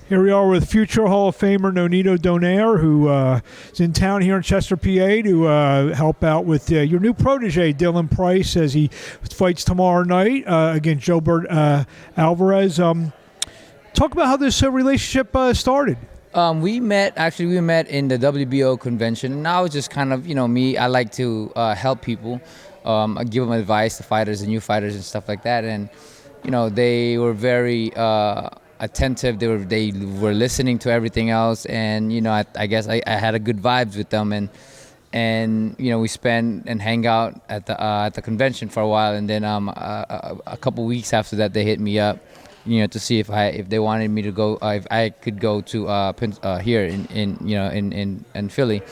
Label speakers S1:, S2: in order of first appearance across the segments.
S1: Here we are with future Hall of Famer Nonito Donaire, who is in town here in Chester, PA, to help out with your new protege, Dylan Price, as he fights tomorrow night against Jobert Alvarez. Talk about how this relationship started.
S2: We met in the WBO convention, and I was just kind of, me, I like to help people, I give them advice to fighters and new fighters and stuff like that, and, they were very attentive. They were listening to everything else, and, I guess I had a good vibes with them, and we spent and hang out at the convention for a while, and then a couple weeks after that, they hit me up, to see if they wanted me to go, if I could go to here in Philly.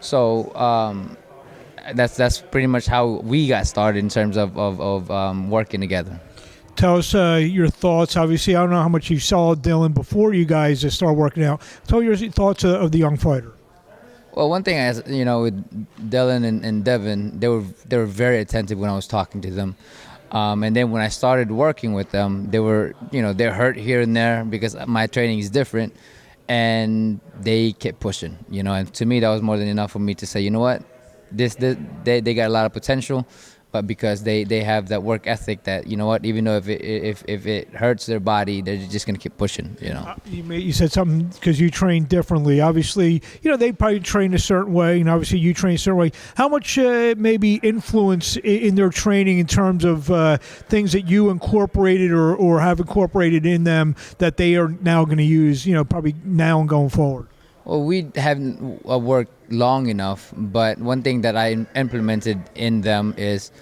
S2: So that's pretty much how we got started in terms of working together.
S1: Tell us your thoughts. Obviously, I don't know how much you saw Dylan before you guys started working out. Tell your thoughts of the young fighter.
S2: Well, one thing, with Dylan and Devin, they were very attentive when I was talking to them. And then when I started working with them, they were, they're hurt here and there because my training is different, and they kept pushing, and to me that was more than enough for me to say, you know what, they got a lot of potential, but because they have that work ethic that, even though if it hurts their body, they're just going to keep pushing,
S1: You said something because you train differently. Obviously, they probably train a certain way, and obviously you train a certain way. How much maybe influence in their training in terms of things that you incorporated or have incorporated in them that they are now going to use, probably now and going forward?
S2: Well, we haven't worked long enough, but one thing that I implemented in them is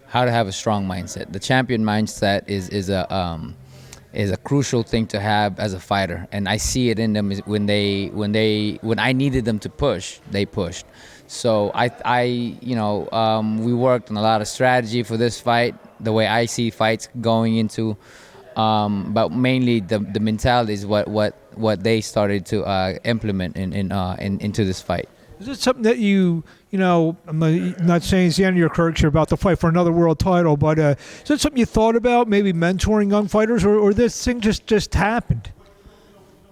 S2: how to have a strong mindset. The champion mindset is a crucial thing to have as a fighter, and I see it in them when I needed them to push, they pushed. So we worked on a lot of strategy for this fight, the way I see fights going into. But mainly the mentality is what they started to implement into this fight.
S1: Is it something that I'm not saying it's the end of your career because you're about to fight for another world title, but is it something you thought about, maybe mentoring young fighters, or this thing just happened?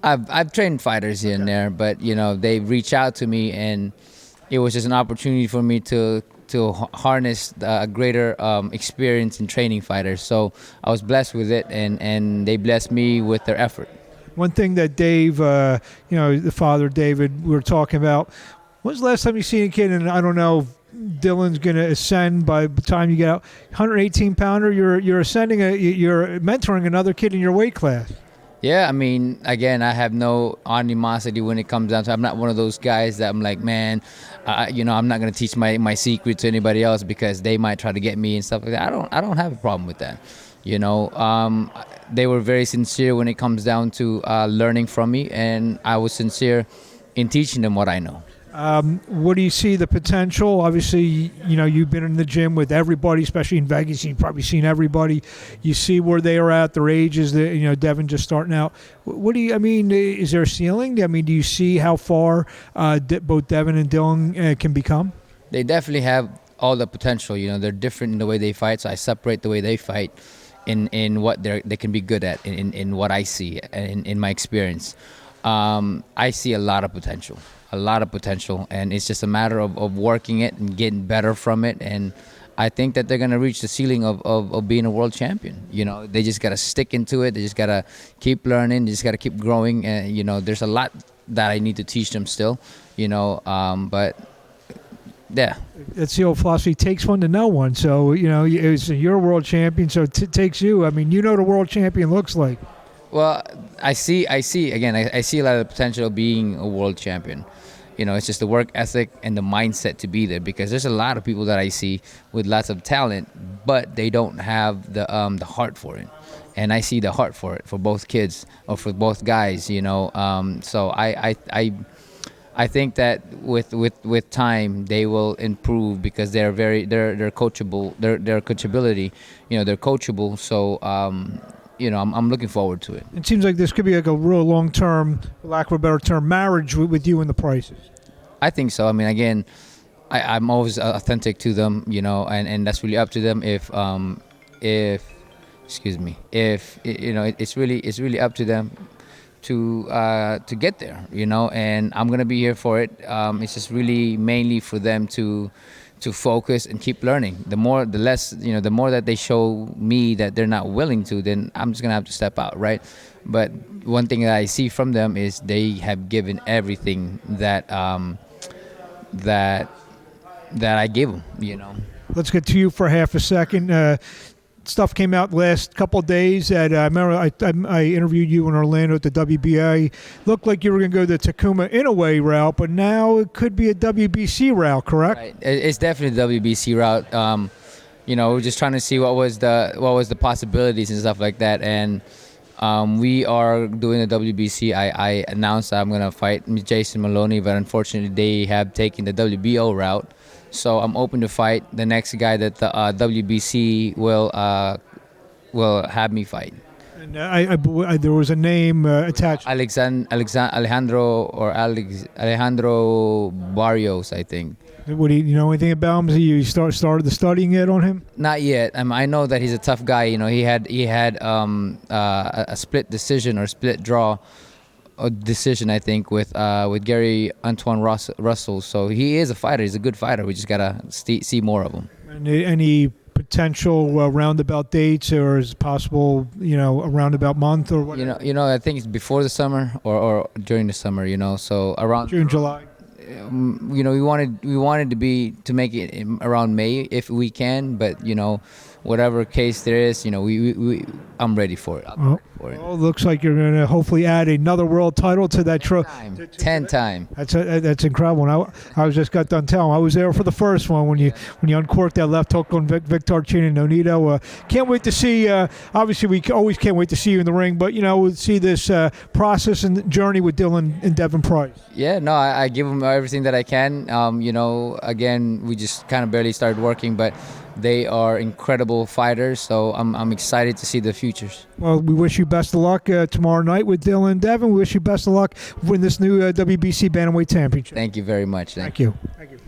S2: I've trained fighters here and there, but they reach out to me, and it was just an opportunity for me to harness a greater experience in training fighters. So I was blessed with it, and they blessed me with their effort.
S1: One thing that Dave, the father David, we were talking about, when's the last time you seen a kid, and I don't know, Dylan's going to ascend by the time you get out, 118-pounder, you're ascending, you're mentoring another kid in your weight class.
S2: Yeah, I mean, again, I have no animosity when it comes down to. I'm not one of those guys that I'm like, man, I'm not going to teach my secret to anybody else because they might try to get me and stuff like that. I don't have a problem with that. They were very sincere when it comes down to learning from me, and I was sincere in teaching them what I know.
S1: What do you see the potential? Obviously, you've been in the gym with everybody, especially in Vegas. You've probably seen everybody. You see where they are at, their ages. Devin just starting out. What do you? I mean, is there a ceiling? I mean, do you see how far both Devin and Dylan can become?
S2: They definitely have all the potential. They're different in the way they fight, so I separate the way they fight in what they can be good at, in what I see, in my experience. I see a lot of potential, and it's just a matter of working it and getting better from it, and I think that they're going to reach the ceiling of being a world champion. They just got to stick into it. They just got to keep learning. They just got to keep growing, and there's a lot that I need to teach them still, but yeah.
S1: It's the old philosophy, takes one to know one. So, you're a world champion, so it takes you. I mean, the world champion looks like.
S2: Well, I see a lot of potential of being a world champion. It's just the work ethic and the mindset to be there, because there's a lot of people that I see with lots of talent, but they don't have the heart for it. And I see the heart for it, for both kids or for both guys, So I think that with time they will improve, because they're coachable. Their coachability, they're coachable. So I'm looking forward to it.
S1: It seems like this could be like a real long-term, for lack of a better term, marriage with you and the Prices.
S2: I think so. I mean, again, I'm always authentic to them, and that's really up to them. If it's really up to them to get there, you know, and I'm gonna be here for it. It's just really mainly for them to focus and keep learning. The more that they show me that they're not willing to, then I'm just gonna have to step out, right? But one thing that I see from them is they have given everything that that I gave them, you know.
S1: Let's get to you for half a second. Stuff came out last couple of days that I remember I interviewed you in Orlando at the WBA. Looked like you were going to go the Takuma Inoue route, but now it could be a WBC route, correct?
S2: Right. It's definitely the WBC route. You know, we're just trying to see what was the possibilities and stuff like that. And we are doing the WBC. I announced that I'm going to fight Jason Maloney, but unfortunately they have taken the WBO route. So I'm open to fight the next guy that the WBC will have me fight.
S1: And there was a name attached.
S2: Alejandro Barrios, I think.
S1: What do you know anything about him? Has you started the studying yet on him?
S2: Not yet. I know that he's a tough guy. You know, he had a split decision or split draw. A decision, I think, with Gary Antoine Russell. So he is a fighter. He's a good fighter. We just gotta see more of him.
S1: And any potential roundabout dates, or is it possible, you know, a roundabout month or what?
S2: You know, I think it's before the summer or during the summer. You know, so around
S1: June, July.
S2: You know, we wanted to make it around May if we can, but you know, whatever case there is, you know, I'm ready for it.
S1: Well, looks like you're going to hopefully add another world title to that trophy.
S2: 10 time.
S1: That's incredible. And I was just got done telling. I was there for the first one when you uncorked that left hook on Victor Chin and Nonito. Can't wait to see. Obviously, we always can't wait to see you in the ring. But you know, we'll see this process and journey with Dylan and Devin Price.
S2: Yeah, no, I give them everything that I can. You know, again, we just kind of barely started working, but they are incredible fighters, so I'm excited to see the futures.
S1: Well, we wish you best of luck tomorrow night with Dylan and Devin. We wish you best of luck in this new WBC Bantamweight Championship.
S2: Thank you very much.
S1: Thank you. Thank you.